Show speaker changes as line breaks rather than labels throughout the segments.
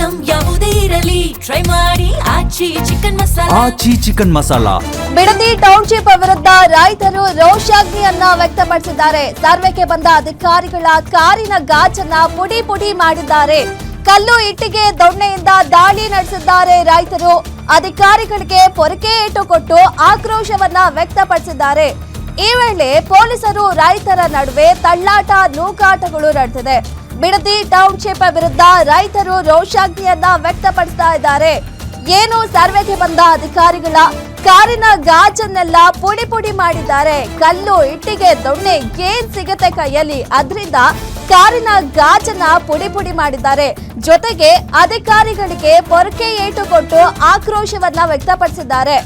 Item ಯಾವುದೇ ಇರಲಿ try ಮಾಡಿ ಆಚಿ ಚಿಕನ್ ಮಸಾಲಾ.
ಬಿಡದಿ ಟೌನ್ಶಿಪ್ ವಿರುದ್ಧ ರೈತರು ರೋಷಾಗ್ನಿಯನ್ನ ವ್ಯಕ್ತಪಡಿಸಿದ್ದಾರೆ. ಸರ್ವೆಗೆ ಬಂದ ಅಧಿಕಾರಿಗಳ ಕಾರಿನ ಗಾಜನ್ನ ಪುಡಿ ಪುಡಿ ಮಾಡಿದ್ದಾರೆ. ಕಲ್ಲು ಇಟ್ಟಿಗೆ ದೊಣ್ಣೆಯಿಂದ ದಾಳಿ ನಡೆಸಿದ್ದಾರೆ ರೈತರು. ಅಧಿಕಾರಿಗಳಿಗೆ ಪೊರಕೆ ಏಟು ಕೊಟ್ಟು ಆಕ್ರೋಶವನ್ನ ವ್ಯಕ್ತಪಡಿಸಿದ್ದಾರೆ. ಈ ವೇಳೆ ಪೊಲೀಸರು ರೈತರ ನಡುವೆ ತಳ್ಳಾಟ ನೂಕಾಟಗಳು ನಡೆದಿದೆ. ಬಿಡದಿ ಟೌನ್ಶಿಪ್ ವಿರುದ್ಧ ರೈತರು ರೋಷಾಗ್ನಿಯನ್ನ ವ್ಯಕ್ತಪಡಿಸ್ತಾ ಇದ್ದಾರೆ. ಏನು ಸರ್ವೆಗೆ ಬಂದ ಅಧಿಕಾರಿಗಳ ಕಾರಿನ ಗಾಜನ್ನೆಲ್ಲ ಪುಡಿ ಪುಡಿ ಮಾಡಿದ್ದಾರೆ. ಕಲ್ಲು ಇಟ್ಟಿಗೆ ದೊಣ್ಣೆ ಏನ್ ಸಿಗತ್ತೆ ಕೈಯಲ್ಲಿ ಅದರಿಂದ ಕಾರಿನ ಗಾಜನ್ನ ಪುಡಿ ಪುಡಿ ಮಾಡಿದ್ದಾರೆ. ಜೊತೆಗೆ ಅಧಿಕಾರಿಗಳಿಗೆ ಪೊರಕೆ ಏಟು ಕೊಟ್ಟು ಆಕ್ರೋಶವನ್ನ ವ್ಯಕ್ತಪಡಿಸಿದ್ದಾರೆ.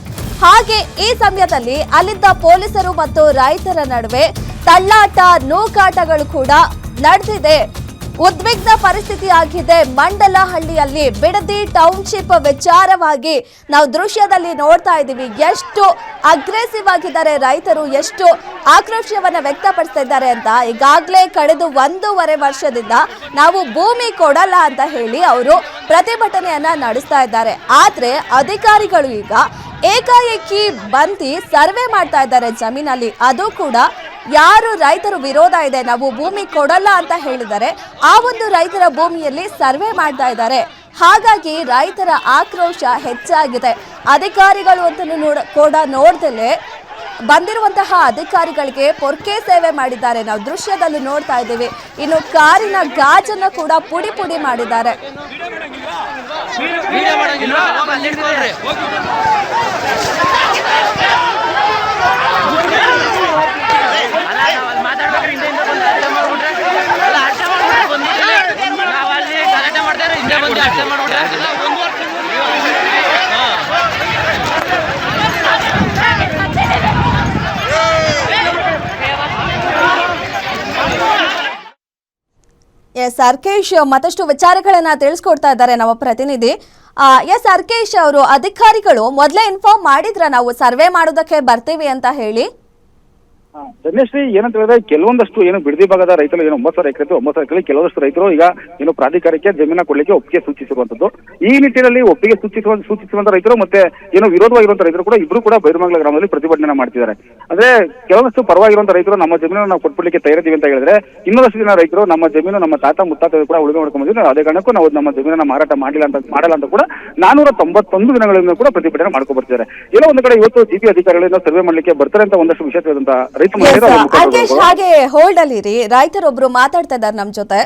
ಹಾಗೆ ಈ ಸಮಯದಲ್ಲಿ ಅಲ್ಲಿದ್ದ ಪೊಲೀಸರು ಮತ್ತು ರೈತರ ನಡುವೆ ತಳ್ಳಾಟ ನೂಕಾಟಗಳು ಕೂಡ ನಡೆದಿದೆ. ಉದ್ವಿಗ್ನ ಪರಿಸ್ಥಿತಿ ಆಗಿದೆ ಮಂಡಲಹಳ್ಳಿಯಲ್ಲಿ. ಬಿಡದಿ ಟೌನ್ಶಿಪ್ ವಿಚಾರವಾಗಿ ನಾವು ದೃಶ್ಯದಲ್ಲಿ ನೋಡ್ತಾ ಇದ್ದೀವಿ. ಎಷ್ಟು ಅಗ್ರೆಸಿವ್ ಆಗಿದ್ದಾರೆ ರೈತರು, ಎಷ್ಟು ಆಕ್ರೋಶವನ್ನ ವ್ಯಕ್ತಪಡಿಸ್ತಾ ಇದ್ದಾರೆ ಅಂತ. ಈಗಾಗಲೇ ಕಳೆದ 1.5 ವರ್ಷದಿಂದ ನಾವು ಭೂಮಿ ಕೊಡಲ್ಲ ಅಂತ ಹೇಳಿ ಅವರು ಪ್ರತಿಭಟನೆಯನ್ನ ನಡೆಸ್ತಾ ಇದ್ದಾರೆ. ಆದ್ರೆ ಅಧಿಕಾರಿಗಳು ಈಗ ಏಕಾಏಕಿ ಬಂದು ಸರ್ವೆ ಮಾಡ್ತಾ ಇದ್ದಾರೆ ಜಮೀನಲ್ಲಿ. ಅದು ಕೂಡ ಯಾರು ರೈತರು ವಿರೋಧ ಇದೆ, ನಾವು ಭೂಮಿ ಕೊಡಲ್ಲ ಅಂತ ಹೇಳಿದರೆ ಆ ಒಂದು ರೈತರ ಭೂಮಿಯಲ್ಲಿ ಸರ್ವೆ ಮಾಡ್ತಾ ಇದ್ದಾರೆ. ಹಾಗಾಗಿ ರೈತರ ಆಕ್ರೋಶ ಹೆಚ್ಚಾಗಿದೆ. ಅಧಿಕಾರಿಗಳು ಅಂತ ಕೂಡ ನೋಡ್ದಲೇ ಬಂದಿರುವಂತಹ ಅಧಿಕಾರಿಗಳಿಗೆ ಪೊರ್ಕೆ ಸೇವೆ ಮಾಡಿದ್ದಾರೆ. ನಾವು ದೃಶ್ಯದಲ್ಲಿ ನೋಡ್ತಾ ಇದ್ದೀವಿ. ಇನ್ನು ಕಾರಿನ ಗಾಜನ್ನ ಕೂಡ ಪುಡಿ ಪುಡಿ ಮಾಡಿದ್ದಾರೆ. ಎಸ್ ಅರ್ಕೇಶ್ ಮತ್ತಷ್ಟು ವಿಚಾರಗಳನ್ನ ತಿಳಿಸ್ಕೊಡ್ತಾ ಇದ್ದಾರೆ ನಮ್ಮ ಪ್ರತಿನಿಧಿ. ಎಸ್ ಅರ್ಕೇಶ್ ಅವರು, ಅಧಿಕಾರಿಗಳು ಮೊದಲೇ ಇನ್ಫಾರ್ಮ್ ಮಾಡಿದ್ರ ನಾವು ಸರ್ವೆ ಮಾಡೋದಕ್ಕೆ ಬರ್ತೀವಿ ಅಂತ ಹೇಳಿ?
ಧನ್ಯಶ್ರೀ, ಏನಂತ ಹೇಳಿದ್ರೆ ಕೆಲವೊಂದಷ್ಟು ಏನು ಬಿಡದಿ ಭಾಗದ ರೈತರು ಏನು 9,000 ಎಕರೆ ಕೆಲವೊಂದಷ್ಟು ರೈತರು ಈಗ ಏನು ಪ್ರಾಧಿಕಾರಕ್ಕೆ ಜಮೀನ ಕೊಡ್ಲಿಕ್ಕೆ ಒಪ್ಪಿಗೆ ಸೂಚಿಸಿರುವಂತದ್ದು. ಈ ನಿಟ್ಟಿನಲ್ಲಿ ಒಪ್ಪಿಗೆ ಸೂಚಿಸುವಂತ ರೈತರು ಮತ್ತೆ ಏನು ವಿರೋಧವಾಗಿರುವಂತ ರೈತರು ಕೂಡ ಇಬ್ರು ಕೂಡ ಬೈರಮಂಗಲ ಗ್ರಾಮದಲ್ಲಿ ಪ್ರತಿಭಟನೆ ಮಾಡ್ತಿದ್ದಾರೆ. ಅಂದ್ರೆ ಕೆಲವೊಂದಷ್ಟು ಪರವಾಗಿರುವಂತ ರೈತರು ನಮ್ಮ ಜಮೀನನ್ನು ನಾವು ಕೊಟ್ಬಿಡ್ಲಿಕ್ಕೆ ತಯಾರಿದ್ದೀವಿ ಅಂತ ಹೇಳಿದ್ರೆ, ಇನ್ನೊಂದಷ್ಟು ಜನ ರೈತರು ನಮ್ಮ ಜಮೀನು ನಮ್ಮ ತಾತ ಮುತ್ತಾತ ಕೂಡ ಉಳಿದು ಮಾಡ್ಕೊಂಡ್ಬಂದಿದ್ದು, ಅದೇ ಕಾರಣಕ್ಕೂ ನಾವು ನಮ್ಮ ಜಮೀನನ್ನ ಮಾರಾಟ ಮಾಡಲ್ಲ ಅಂತ ಕೂಡ 491 ದಿನಗಳಿಂದ ಕೂಡ ಪ್ರತಿಭಟನೆ ಮಾಡ್ಕೊ ಬರ್ತಿದ್ದಾರೆ. ಎಲ್ಲೋ ಒಂದು ಕಡೆ ಇವತ್ತು ಜಿಪಿ ಅಧಿಕಾರಿಗಳಿಂದ ಸರ್ವೆ ಮಾಡ್ಲಿಕ್ಕೆ ಬರ್ತಾರೆ ಅಂತ ಒಂದಷ್ಟು ವಿಷಯ ತಿಳಿದಂತ
ಹಾಗೆ ಹೋಲ್ಡ್ ಅಲ್ಲಿ ಇರಿ, ರೈತರೊಬ್ರು ಮಾತಾಡ್ತಾ ಇದ್ದಾರೆ ನಮ್ ಜೊತೆ.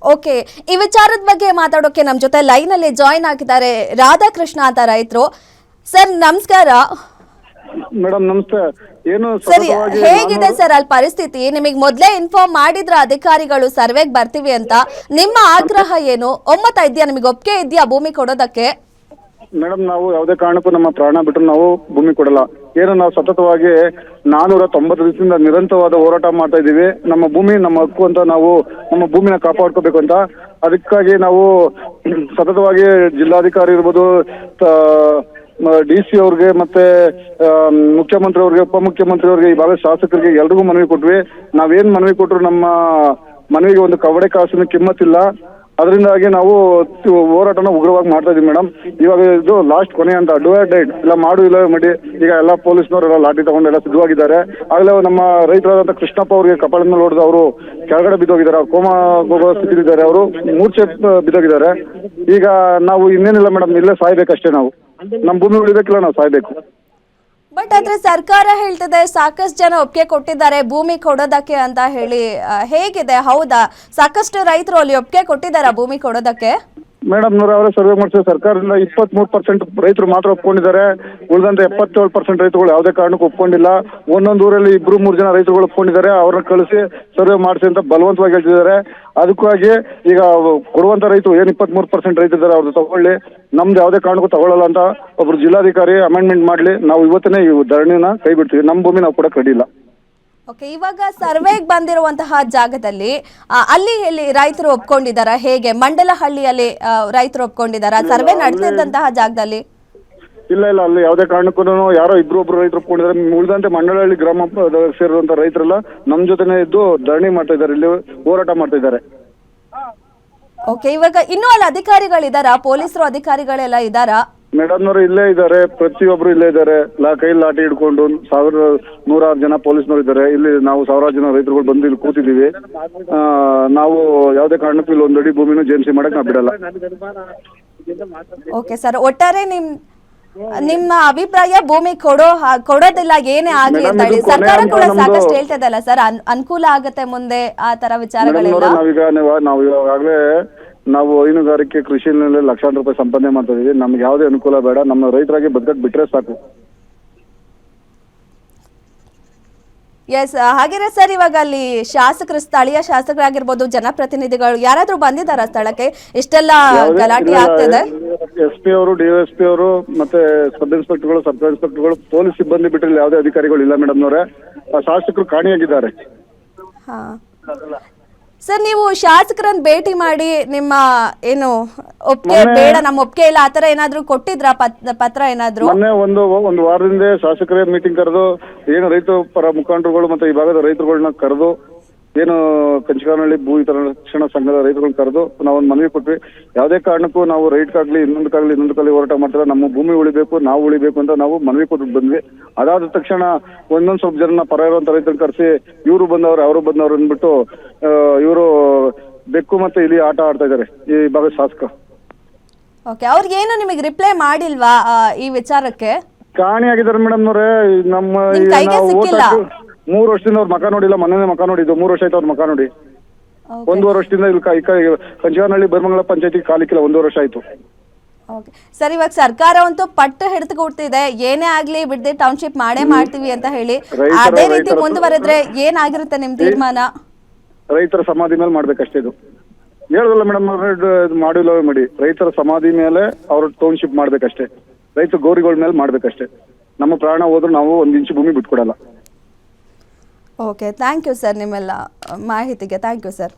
ಓಕೆ, ಈ ವಿಚಾರದ ಬಗ್ಗೆ ಮಾತಾಡೋಕೆ ನಮ್ ಜೊತೆ ಲೈನ್ ಅಲ್ಲಿ ಜಾಯಿನ್ ಆಗಿದ್ದಾರೆ ರಾಧಾಕೃಷ್ಣ ಅಂತ ರೈತರು. ಸರ್ ನಮಸ್ಕಾರ.
ಮೇಡಮ್ ನಮಸ್ತೆ. ಏನು
ಸರಿ, ಹೇಗಿದೆ ಸರ್ ಅಲ್ಲಿ ಪರಿಸ್ಥಿತಿ? ನಿಮಗೆ ಮೊದಲೇ ಇನ್ಫಾರ್ಮ್ ಮಾಡಿದ್ರ ಅಧಿಕಾರಿಗಳು ಸರ್ವೆಗೆ ಬರ್ತೀವಿ ಅಂತ? ನಿಮ್ಮ ಆಗ್ರಹ ಏನು? ಒಮ್ಮತ ಇದೆಯಾ, ನಿಮಗೆ ಒಪ್ಪಿಗೆ ಇದೆಯಾ ಭೂಮಿ ಕೊಡೋದಕ್ಕೆ?
ಮೇಡಮ್, ನಾವು ಯಾವುದೇ ಕಾರಣಕ್ಕೂ ನಮ್ಮ ಪ್ರಾಣ ಬಿಟ್ಟರು ನಾವು ಭೂಮಿ ಕೊಡಲ್ಲ. ಏನು ನಾವು ಸತತವಾಗಿ 490 ದಿವಸದಿಂದ ನಿರಂತರವಾದ ಹೋರಾಟ ಮಾಡ್ತಾ ಇದ್ದೀವಿ. ನಮ್ಮ ಭೂಮಿ ನಮ್ಮ ಹಕ್ಕು ಅಂತ, ನಾವು ನಮ್ಮ ಭೂಮಿನ ಕಾಪಾಡ್ಕೋಬೇಕು ಅಂತ. ಅದಕ್ಕಾಗಿ ನಾವು ಸತತವಾಗಿ ಜಿಲ್ಲಾಧಿಕಾರಿ ಇರ್ಬೋದು, DC ಅವ್ರಿಗೆ ಮತ್ತೆ ಮುಖ್ಯಮಂತ್ರಿ ಅವ್ರಿಗೆ, ಉಪಮುಖ್ಯಮಂತ್ರಿ ಅವ್ರಿಗೆ, ಈ ಭಾಗದ ಶಾಸಕರಿಗೆ ಎಲ್ರಿಗೂ ಮನವಿ ಕೊಟ್ವಿ. ನಾವೇನ್ ಮನವಿ ಕೊಟ್ಟರು ನಮ್ಮ ಮನವಿಗೆ ಒಂದು ಕವಡೆ ಕಾಸಿನ ಕಿಮ್ಮತ್ತಿಲ್ಲ. ಅದರಿಂದಾಗಿ ನಾವು ಹೋರಾಟನ ಉಗ್ರವಾಗಿ ಮಾಡ್ತಾ ಇದೀವಿ ಮೇಡಮ್. ಇವಾಗ ಇದು ಲಾಸ್ಟ್ ಕೊನೆ ಅಂತ ಡಿವೈಡ್ ಇಲ್ಲ ಮಾಡು ಇಲ್ಲ ಮಾಡಿ ಈಗ ಎಲ್ಲ ಪೊಲೀಸ್ನವರೆಲ್ಲ ಲಾಠಿ ತಗೊಂಡೆಲ್ಲ ಸಿದ್ಧವಾಗಿದ್ದಾರೆ. ಆಗಲೇ ನಮ್ಮ ರೈತರಾದಂಥ ಕೃಷ್ಣಪ್ಪ ಅವರಿಗೆ ಕಪಾಳ ಮೇಲೆ ಹೊಡೆದು ಅವರು ಕೆಳಗಡೆ ಬಿದ್ದೋಗಿದ್ದಾರೆ. ಅವ್ರು ಕೋಮಾ ಹೋಗೋ ಸ್ಥಿತಿಲಿದ್ದಾರೆ, ಅವರು ಮೂರ್ಛೆ ಬಿದ್ದೋಗಿದ್ದಾರೆ. ಈಗ ನಾವು ಇನ್ನೇನಿಲ್ಲ ಮೇಡಮ್, ಇಲ್ಲೇ ಸಾಯ್ಬೇಕಷ್ಟೇ. ನಾವು ನಮ್ಮ ಭೂಮಿ ಉಳಿಬೇಕಿಲ್ಲ, ನಾವು ಸಾಯ್ಬೇಕು.
ಬಟ್ ಆದ್ರೆ ಸರ್ಕಾರ ಹೇಳ್ತಿದೆ ಸಾಕಷ್ಟು ಜನ ಒಪ್ಪಿಗೆ ಕೊಟ್ಟಿದ್ದಾರೆ ಭೂಮಿ ಕೊಡೋದಕ್ಕೆ ಅಂತ ಹೇಳಿ. ಹೇಗಿದೆ, ಹೌದಾ? ಸಾಕಷ್ಟು ರೈತರು ಅಲ್ಲಿ ಒಪ್ಪಿಗೆ ಕೊಟ್ಟಿದ್ದಾರಾ ಭೂಮಿ ಕೊಡೋದಕ್ಕೆ?
ಮೇಡಮ್ ಅವರೇ ಸರ್ವೆ ಮಾಡಿಸಿದ ಸರ್ಕಾರದಿಂದ 23% ರೈತರು ಮಾತ್ರ ಒಪ್ಕೊಂಡಿದ್ದಾರೆ. ಉಳಿದಂತೆ 77% ರೈತರುಗಳು ಯಾವುದೇ ಕಾರಣಕ್ಕೂ ಒಪ್ಕೊಂಡಿಲ್ಲ. ಒಂದೊಂದು ಊರಲ್ಲಿ 2-3 ಜನ ರೈತರುಗಳು ಒಪ್ಕೊಂಡಿದ್ದಾರೆ. ಅವ್ರನ್ನ ಕಳಿಸಿ ಸರ್ವೆ ಮಾಡಿಸಿ ಅಂತ ಬಲವಂತವಾಗಿ ಹೇಳ್ತಿದ್ದಾರೆ. ಅದಕ್ಕಾಗಿ ಈಗ ಕೊಡುವಂತ ರೈತರು ಏನು 23% ರೈತರಿದ್ದಾರೆ, ಅವ್ರದ್ದು ತಗೊಳ್ಳಿ, ನಮ್ದು ಯಾವುದೇ ಕಾರಣಕ್ಕೂ ತಗೊಳ್ಳಲ್ಲ ಅಂತ ಒಬ್ರು ಜಿಲ್ಲಾಧಿಕಾರಿ ಅಮೆಂಡ್ಮೆಂಟ್ ಮಾಡ್ಲಿ. ನಾವು ಇವತ್ತೇ ಈ ಧರಣಿನ ಕೈ ಬಿಡ್ತೀವಿ. ನಮ್ಮ ಭೂಮಿ ನಾವು ಕೊಡಕ್ಕೆ ರೆಡಿ ಇಲ್ಲ.
ಓಕೆ, ಇವಾಗ ಸರ್ವೆಗೆ ಬಂದಿರುವಂತಹ ಜಾಗದಲ್ಲಿ ಅಲ್ಲಿ ರೈತರು ಒಪ್ಕೊಂಡಿದ್ದಾರಾ? ಹೇಗೆ ಮಂಡಲಹಳ್ಳಿಯಲ್ಲಿ ರೈತರು ಒಪ್ಕೊಂಡಿದ್ದಾರಾ ಸರ್ವೆ ನಡೆಸಿದಂತಹ ಜಾಗದಲ್ಲಿ?
ಇಲ್ಲ ಅಲ್ಲಿ ಯಾವುದೇ ಕಾರಣಕ್ಕೂ ಯಾರೋ ಒಬ್ರು ರೈತರು ಒಪ್ಕೊಂಡಿದ್ದಾರೆ. ಉಳಿದಂತೆ ಮಂಡಳಹಳ್ಳಿ ಗ್ರಾಮ ಸೇರಿರುವಂತ ರೈತರೆಲ್ಲ ನಮ್ ಜೊತೆನೆ ಇದ್ದು ಧರಣಿ ಮಾಡ್ತಾ ಇದ್ದಾರೆ, ಇಲ್ಲಿ ಹೋರಾಟ ಮಾಡ್ತಾ ಇದ್ದಾರೆ.
ಓಕೆ, ಇವಾಗ ಇನ್ನೂ ಅಲ್ಲಿ ಅಧಿಕಾರಿಗಳಿದಾರಾ? ಪೊಲೀಸರು ಅಧಿಕಾರಿಗಳೆಲ್ಲ ಇದಾರಾ?
ಮೇಡಮ್ನವರು ಇಲ್ಲೇ ಇದ್ದಾರೆ, ಪ್ರತಿಯೊಬ್ರು ಇಲ್ಲೇ ಇದ್ದಾರೆ. ಕೈಲಿ ಲಾಠಿ ಹಿಡ್ಕೊಂಡು 1,100 ಜನ ಪೊಲೀಸ್ನವರು ಇದ್ದಾರೆ. ಇಲ್ಲಿ ನಾವು 1,000 ಜನ ರೈತರುಗಳು ಬಂದು ಇಲ್ಲಿ ಕೂತಿದ್ದೀವಿ. ನಾವು ಯಾವುದೇ ಕಾರಣಕ್ಕೂ ಇಲ್ಲಿ ಒಂದಡಿ ಭೂಮಿನೂ ಜೇಮ್ಸಿ ಮಾಡಕ್ ನಾವು ಬಿಡಲ್ಲ.
ಓಕೆ ಸರ್, ಒಟ್ಟಾರೆ ನಿಮ್ಮ ಅಭಿಪ್ರಾಯ ಭೂಮಿ ಕೊಡೋದಿಲ್ಲ ಏನೇ ಆಗ್ಲಿ ಅಂತ ಹೇಳಿ. ಸರ್ಕಾರ ಕೂಡ ಸಾಕಷ್ಟು ಹೇಳ್ತಾ ಇದಲ್ಲ ಸರ್, ಅನುಕೂಲ ಆಗತ್ತೆ ಮುಂದೆ ಆ ತರ ವಿಚಾರಗಳೆಲ್ಲ.
ನಾವು ಇವಾಗಲೇ ನಾವು ಹೈನುಗಾರಿಕೆ ಕೃಷಿನಲ್ಲಿ ಲಕ್ಷಾಂತರ ರೂಪಾಯಿ ಸಂಪಾದನೆ ಮಾಡ್ತಾ ಇದೀವಿ. ನಮ್ಗೆ ಯಾವುದೇ ಅನುಕೂಲ ಬೇಡ, ನಮ್ಮ ರೈತರಾಗಿ ಬದುಕಕ್ ಬಿಟ್ರೆ ಸಾಕು.
ಎಸ್, ಹಾಗಿದ್ರೆ ಸರ್ ಇವಾಗ ಅಲ್ಲಿ ಶಾಸಕರು, ಸ್ಥಳೀಯ ಶಾಸಕರಾಗಿರ್ಬೋದು, ಜನಪ್ರತಿನಿಧಿಗಳು ಯಾರಾದ್ರೂ ಬಂದಿದ್ದಾರಾ ಸ್ಥಳಕ್ಕೆ? ಇಷ್ಟೆಲ್ಲ ಗಲಾಟೆ ಆಗ್ತದೆ.
SP ಅವರು, DSP ಅವರು, ಮತ್ತೆ ಸಬ್ ಇನ್ಸ್ಪೆಕ್ಟರ್ಗಳು, ಸಬ್ ಇನ್ಸ್ಪೆಕ್ಟರ್ಗಳು, ಪೊಲೀಸ್ ಸಿಬ್ಬಂದಿ ಬಿಟ್ಟರೆ ಯಾವುದೇ ಅಧಿಕಾರಿಗಳು ಇಲ್ಲ ಮೇಡಮ್ನವರೇ. ಶಾಸಕರು ಕಾಣಿಯಾಗಿದ್ದಾರೆ.
ಹಾ ಸರ್, ನೀವು ಶಾಸಕರನ್ನ ಭೇಟಿ ಮಾಡಿ ನಿಮ್ಮ ಏನು ಒಪ್ಪಿಗೆ ಬೇಡ, ನಮ್ಮ ಒಪ್ಪಿಗೆ ಇಲ್ಲ ಆತರ ಏನಾದ್ರು ಕೊಟ್ಟಿದ್ರಾ ಪತ್ರ ಏನಾದ್ರು?
ಮೊನ್ನೆ ಒಂದು ವಾರದಿಂದ ಶಾಸಕರೇ ಮೀಟಿಂಗ್ ಕರೆದು ಏನು ರೈತ ಪರ ಮುಖಂಡರುಗಳು ಮತ್ತೆ ಈ ಭಾಗದ ರೈತರುಗಳನ್ನ ಕರೆದು ಏನು ಕಂಚಗಾನಹಳ್ಳಿ ಭೂ ವಿತರಣಾ ರಕ್ಷಣಾ ಸಂಘದ ರೈತರುಗಳನ್ನ ಕರೆದು ನಾವೊಂದು ಮನವಿ ಕೊಟ್ವಿ. ಯಾವುದೇ ಕಾರಣಕ್ಕೂ ನಾವು ರೈತಕ್ಕಾಗ್ಲಿ ಇನ್ನೊಂದಕ್ಕಾಗ್ಲಿ ಹೊರಟ ಮಾಡ್ತಾರೆ, ನಮ್ಮ ಭೂಮಿ ಉಳಿಬೇಕು, ನಾವು ಉಳಿಬೇಕು ಅಂತ ನಾವು ಮನವಿ ಕೊಟ್ಟು ಬಂದ್ವಿ. ಅದಾದ ತಕ್ಷಣ ಒಂದೊಂದು ಸ್ವಲ್ಪ ಜನ ಪರ ಇರುವಂತ ರೈತರನ್ನ ಕರೆಸಿ ಇವರು ಬಂದವ್ರು ಅವರು ಬಂದವ್ರು ಅಂದ್ಬಿಟ್ಟು ಇವರು ಬೆಕ್ಕು ಮತ್ತೆ ಇಲ್ಲಿ ಆಟ ಆಡ್ತಾ ಇದ್ದಾರೆ ಈ ಭಾಗದ ಶಾಸಕ.
ಓಕೆ, ಅವ್ರಿಗೇನು ನಿಮಗೆ ರಿಪ್ಲೈ ಮಾಡಿಲ್ವಾ ಈ ವಿಚಾರಕ್ಕೆ?
ಕಾಣಿಯಾಗಿದ್ದಾರೆ ಮೇಡಮ್ನವ್ರೆ. ನಮ್ಮ 3 ವರ್ಷದಿಂದ ಅವ್ರ ಮಕ ನೋಡಿಲ್ಲ, ಮೊನ್ನೆ ಮಕ ನೋಡಿದ್ದು 3 ವರ್ಷ ಆಯ್ತು ಅವ್ರ ಮಕ ನೋಡಿ. 1.5 ವರ್ಷದಿಂದ ಇಲ್ಲಿ ಕಂಚಗಾನಹಳ್ಳಿ ಬೈರಮಂಗಲ ಪಂಚಾಯತಿ ಕಾಲಿಕ್ಕಿಲ್ಲ, 1.5 ವರ್ಷ ಆಯ್ತು.
ಓಕೆ ಸರ್, ಇವಾಗ ಸರ್ಕಾರ ಅಂತೂ ಪಟ್ಟು ಹಿಡಿದು ಕೊಡ್ತಿದೆ, ಏನೇ ಆಗ್ಲಿ ಬಿಡದೆ ಟೌನ್ಶಿಪ್ ಮಾಡೇ ಮಾಡ್ತೀವಿ ಅಂತ ಹೇಳಿ. ಅದೇ ರೀತಿ ಮುಂದುವರೆದ್ರೆ ಏನಾಗಿರುತ್ತೆ ನಿಮ್ ತೀರ್ಮಾನ?
ರೈತರ ಸಮಾಧಿ ಮೇಲೆ ಮಾಡ್ಬೇಕಷ್ಟೇ. ಇದು ಹೇಳೋದಲ್ಲ ಮೇಡಮ್, ಮಾಡಿಲ್ಲ ಮಾಡಿ ರೈತರ ಸಮಾಧಿ ಮೇಲೆ ಅವ್ರ ಟೌನ್ಶಿಪ್ ಮಾಡ್ಬೇಕಷ್ಟೇ. ರೈತ ಗೌರಿಗಳ ಮೇಲೆ ಮಾಡ್ಬೇಕಷ್ಟೇ. ನಮ್ಮ ಪ್ರಾಣ ಹೋದ್ರು ನಾವು 1 ಇಂಚು ಭೂಮಿ ಬಿಟ್ಕೊಡಲ್ಲ.
ಓಕೆ, ಥ್ಯಾಂಕ್ ಯು ಸರ್ ನಿಮ್ಮೆಲ್ಲ ಮಾಹಿತಿಗೆ. Thank you sir.